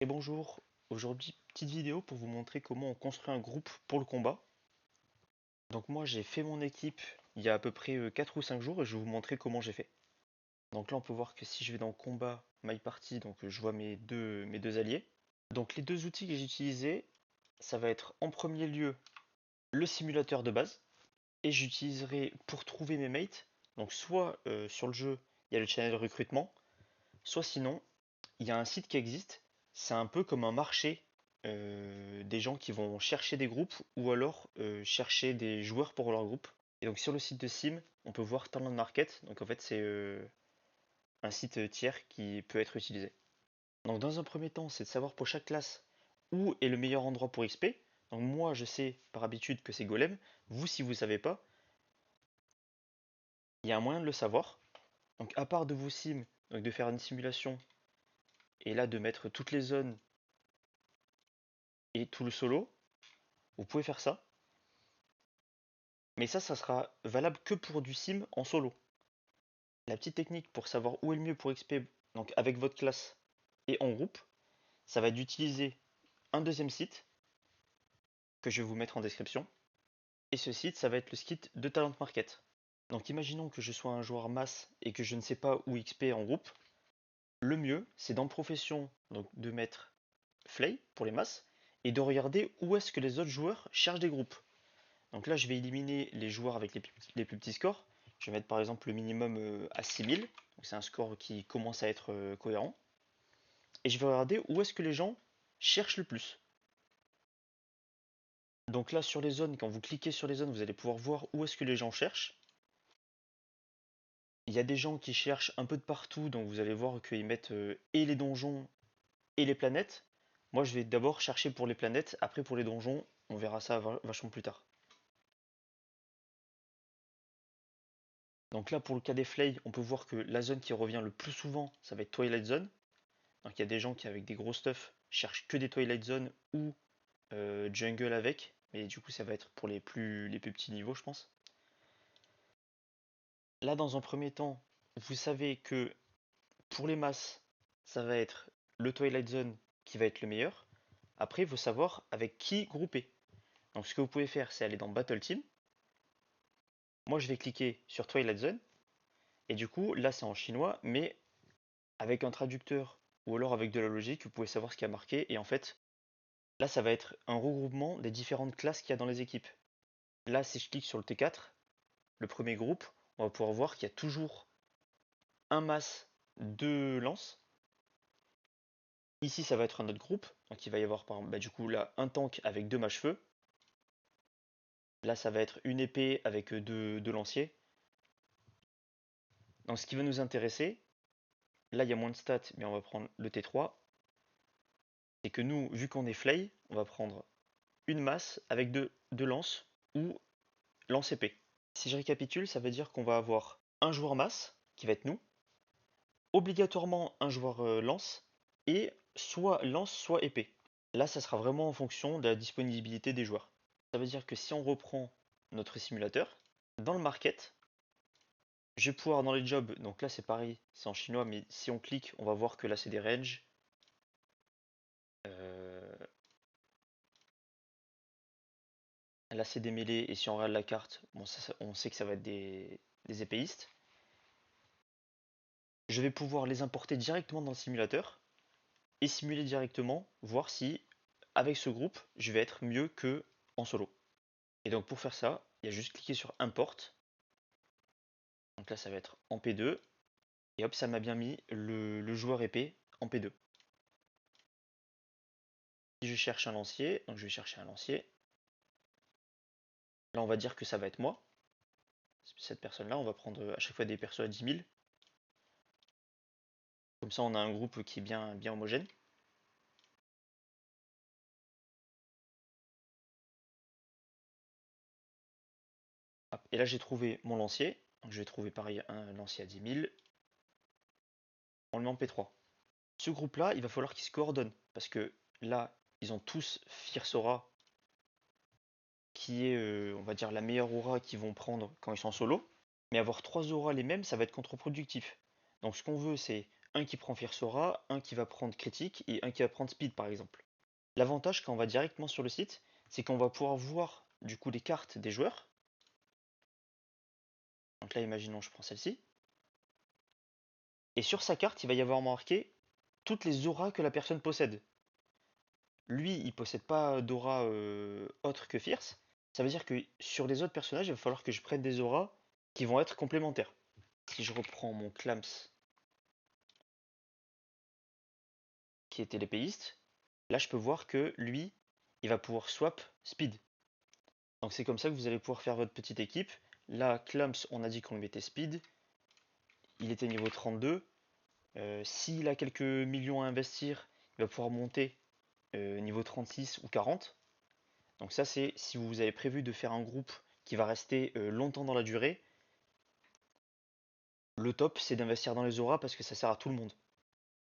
Et bonjour, aujourd'hui petite vidéo pour vous montrer comment on construit un groupe pour le combat. Donc moi j'ai fait mon équipe il y a à peu près 4 ou 5 jours et je vais vous montrer comment j'ai fait. Donc là on peut voir que si je vais dans combat, my party, donc je vois mes deux alliés. Donc les deux outils que j'ai utilisés, ça va être en premier lieu le simulateur de base et j'utiliserai pour trouver mes mates, donc soit sur le jeu il y a le channel recrutement, soit sinon il y a un site qui existe, c'est un peu comme un marché des gens qui vont chercher des groupes ou alors chercher des joueurs pour leur groupe. Et donc sur le site de Sim, on peut voir Talent Market. Donc en fait, c'est un site tiers qui peut être utilisé. Donc dans un premier temps, c'est de savoir pour chaque classe où est le meilleur endroit pour XP. Donc moi, je sais par habitude que c'est Golem. Vous, si vous ne savez pas, il y a un moyen de le savoir. Donc à part de vos sims, donc de faire une simulation et là de mettre toutes les zones et tout le solo, vous pouvez faire ça. Mais ça sera valable que pour du sim en solo. La petite technique pour savoir où est le mieux pour XP, donc avec votre classe et en groupe, ça va être d'utiliser un deuxième site que je vais vous mettre en description. Et ce site, ça va être le site de Talent Market. Donc imaginons que je sois un joueur masse et que je ne sais pas où XP en groupe. Le mieux, c'est dans profession donc de mettre Flay pour les masses et de regarder où est-ce que les autres joueurs cherchent des groupes. Donc là, je vais éliminer les joueurs avec les plus petits scores. Je vais mettre par exemple le minimum à 6000. Donc c'est un score qui commence à être cohérent. Et je vais regarder où est-ce que les gens cherchent le plus. Donc là, sur les zones, quand vous cliquez sur les zones, vous allez pouvoir voir où est-ce que les gens cherchent. Il y a des gens qui cherchent un peu de partout, donc vous allez voir qu'ils mettent et les donjons et les planètes. Moi, je vais d'abord chercher pour les planètes, après pour les donjons, on verra ça vachement plus tard. Donc là, pour le cas des Flay, on peut voir que la zone qui revient le plus souvent, ça va être Twilight Zone. Donc il y a des gens qui, avec des gros stuff, cherchent que des Twilight Zone ou Jungle avec. Mais du coup, ça va être pour les plus petits niveaux, je pense. Là, dans un premier temps, vous savez que pour les masses, ça va être le Twilight Zone qui va être le meilleur. Après, il faut savoir avec qui grouper. Donc ce que vous pouvez faire, c'est aller dans Battle Team. Moi, je vais cliquer sur Twilight Zone. Et du coup, là, c'est en chinois, mais avec un traducteur ou alors avec de la logique, vous pouvez savoir ce qui a marqué. Et en fait, là, ça va être un regroupement des différentes classes qu'il y a dans les équipes. Là, si je clique sur le T4, le premier groupe, on va pouvoir voir qu'il y a toujours un masse, deux lances. Ici, ça va être un autre groupe. Donc, il va y avoir, par exemple, du coup, là, un tank avec deux mâche-feu. Là, ça va être une épée avec deux lanciers. Donc, ce qui va nous intéresser, là, il y a moins de stats, mais on va prendre le T3. C'est que nous, vu qu'on est Flay, on va prendre une masse avec deux lances ou lance épée. Si je récapitule, ça veut dire qu'on va avoir un joueur masse, qui va être nous, obligatoirement un joueur lance, et soit lance, soit épée. Là, ça sera vraiment en fonction de la disponibilité des joueurs. Ça veut dire que si on reprend notre simulateur, dans le market, je vais pouvoir dans les jobs, donc là c'est pareil, c'est en chinois, mais si on clique, on va voir que là c'est des ranges. Euh, Là c'est des mêlées, et si on regarde la carte, bon, on sait que ça va être des épéistes. Je vais pouvoir les importer directement dans le simulateur et simuler directement, voir si avec ce groupe, je vais être mieux que en solo. Et donc pour faire ça, il y a juste cliquer sur Import. Donc là, ça va être en P2. Et hop, ça m'a bien mis le joueur épée en P2. Si je cherche un lancier, donc je vais chercher un lancier. Là, on va dire que ça va être moi. Cette personne-là, on va prendre à chaque fois des persos à 10 000. Comme ça, on a un groupe qui est bien homogène. Hop, et là, j'ai trouvé mon lancier. Donc, je vais trouver pareil un lancier à 10 000. On le met en P3. Ce groupe-là, il va falloir qu'il se coordonne. Parce que là, ils ont tous Fierce Aura, qui est, on va dire, la meilleure aura qu'ils vont prendre quand ils sont en solo. Mais avoir trois auras les mêmes, ça va être contre-productif. Donc ce qu'on veut, c'est un qui prend Fierce Aura, un qui va prendre Critique et un qui va prendre Speed par exemple. L'avantage quand on va directement sur le site, c'est qu'on va pouvoir voir du coup les cartes des joueurs. Donc là, imaginons, je prends celle-ci. Et sur sa carte, il va y avoir marqué toutes les auras que la personne possède. Lui, il possède pas d'aura autre que Fierce. Ça veut dire que sur les autres personnages, il va falloir que je prenne des auras qui vont être complémentaires. Si je reprends mon Clams, qui était l'épéiste, là je peux voir que lui, il va pouvoir swap Speed. Donc c'est comme ça que vous allez pouvoir faire votre petite équipe. Là, Clams, on a dit qu'on le mettait Speed. Il était niveau 32. S'il a quelques millions à investir, il va pouvoir monter niveau 36 ou 40. Donc ça c'est si vous avez prévu de faire un groupe qui va rester longtemps dans la durée. Le top c'est d'investir dans les auras parce que ça sert à tout le monde.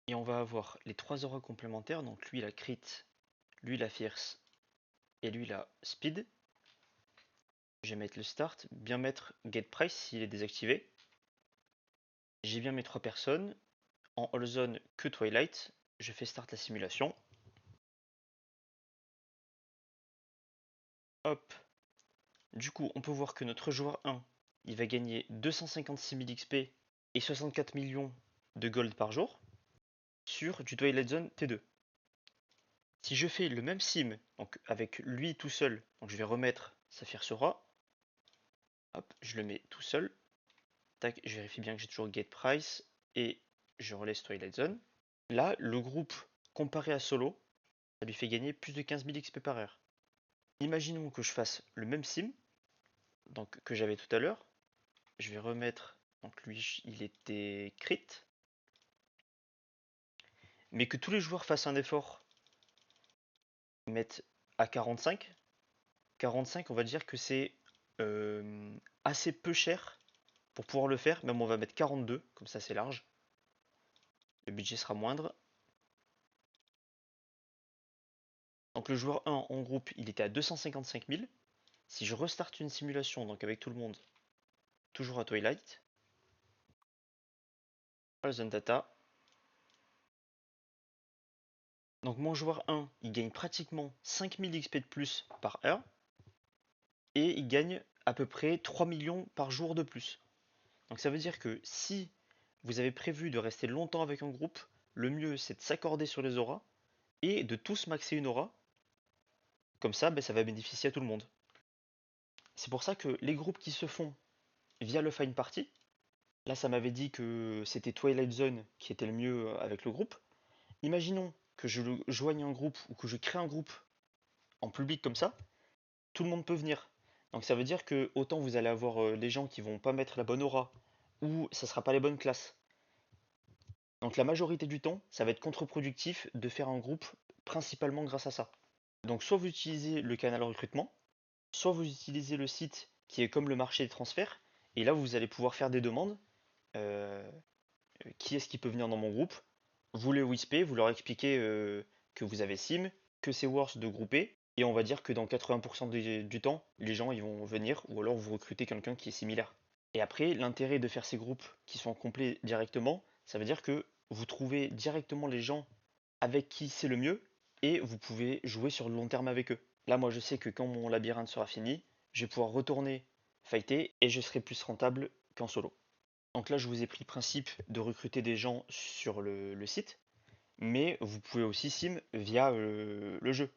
Et on va avoir les trois auras complémentaires. Donc lui la crit, lui la fierce et lui la speed. Je vais mettre le start, bien mettre get price s'il est désactivé. J'ai bien mes trois personnes. En all zone que Twilight. Je fais start la simulation. Hop. Du coup, on peut voir que notre joueur 1, il va gagner 256 000 XP et 64 millions de gold par jour sur du Twilight Zone T2. Si je fais le même sim, donc avec lui tout seul, donc je vais remettre Saphir Sora, hop, je le mets tout seul, tac, je vérifie bien que j'ai toujours Gate Price et je relaisse Twilight Zone. Là, le groupe comparé à solo, ça lui fait gagner plus de 15 000 XP par heure. Imaginons que je fasse le même sim, donc que j'avais tout à l'heure. Je vais remettre, donc lui, il était crit, mais que tous les joueurs fassent un effort, mettent à 45. 45, on va dire que c'est assez peu cher pour pouvoir le faire. Même on va mettre 42, comme ça c'est large. Le budget sera moindre. Donc le joueur 1 en groupe, il était à 255 000. Si je restart une simulation, donc avec tout le monde, toujours à Twilight, Zone Data. Donc mon joueur 1, il gagne pratiquement 5000 XP de plus par heure. Et il gagne à peu près 3 millions par jour de plus. Donc ça veut dire que si vous avez prévu de rester longtemps avec un groupe, le mieux c'est de s'accorder sur les auras et de tous maxer une aura. Comme ça, ben, ça va bénéficier à tout le monde. C'est pour ça que les groupes qui se font via le Find Party, là ça m'avait dit que c'était Twilight Zone qui était le mieux avec le groupe. Imaginons que je joigne un groupe ou que je crée un groupe en public comme ça, tout le monde peut venir. Donc ça veut dire que autant vous allez avoir les gens qui vont pas mettre la bonne aura ou ça sera pas les bonnes classes. Donc la majorité du temps, ça va être contre-productif de faire un groupe principalement grâce à ça. Donc soit vous utilisez le canal recrutement, soit vous utilisez le site qui est comme le marché des transferts, et là vous allez pouvoir faire des demandes. Euh, qui est-ce qui peut venir dans mon groupe? Vous les whispez, vous leur expliquez que vous avez Sim, que c'est worth de grouper, et on va dire que dans 80% du temps, les gens ils vont venir, ou alors vous recrutez quelqu'un qui est similaire. Et après, l'intérêt de faire ces groupes qui sont complets directement, ça veut dire que vous trouvez directement les gens avec qui c'est le mieux, et vous pouvez jouer sur le long terme avec eux. Là, moi je sais que quand mon labyrinthe sera fini, je vais pouvoir retourner fighter, et je serai plus rentable qu'en solo. Donc là, je vous ai pris le principe de recruter des gens sur le site, mais vous pouvez aussi sim via le jeu.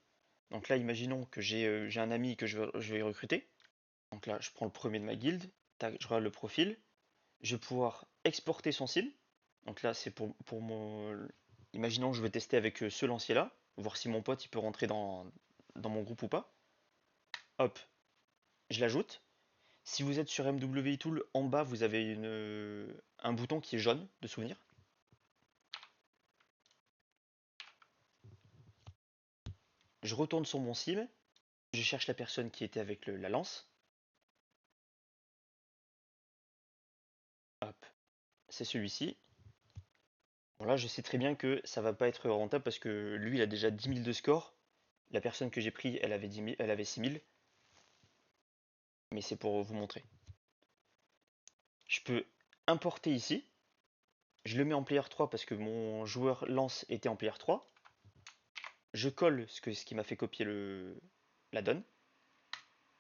Donc là, imaginons que j'ai un ami que je vais recruter. Donc là, je prends le premier de ma guilde, tac, je regarde le profil, je vais pouvoir exporter son sim. Donc là, c'est pour mon... Imaginons que je vais tester avec ce lancier-là, voir si mon pote il peut rentrer dans mon groupe ou pas. Hop, je l'ajoute. Si vous êtes sur MWI Tool, en bas, vous avez un bouton qui est jaune de souvenir. Je retourne sur mon sim, je cherche la personne qui était avec la lance. Hop, c'est celui-ci. Bon là, je sais très bien que ça va pas être rentable parce que lui, il a déjà 10 000 de score. La personne que j'ai pris, elle avait 10 000, elle avait 6 000. Mais c'est pour vous montrer. Je peux importer ici. Je le mets en player 3 parce que mon joueur lance était en player 3. Je colle ce qui m'a fait copier la donne.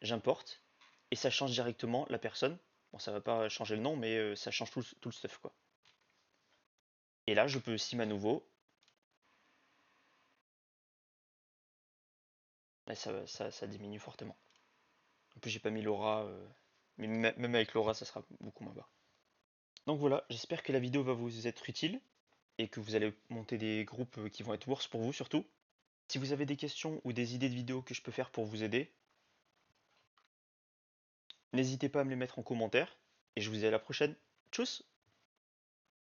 J'importe. Et ça change directement la personne. Bon, ça va pas changer le nom, mais ça change tout le stuff, quoi. Et là, je peux sim à nouveau. Et ça diminue fortement. En plus, j'ai pas mis l'aura. Mais même avec l'aura, ça sera beaucoup moins bas. Donc voilà, j'espère que la vidéo va vous être utile. Et que vous allez monter des groupes qui vont être worse pour vous surtout. Si vous avez des questions ou des idées de vidéos que je peux faire pour vous aider, n'hésitez pas à me les mettre en commentaire. Et je vous dis à la prochaine. Tchuss!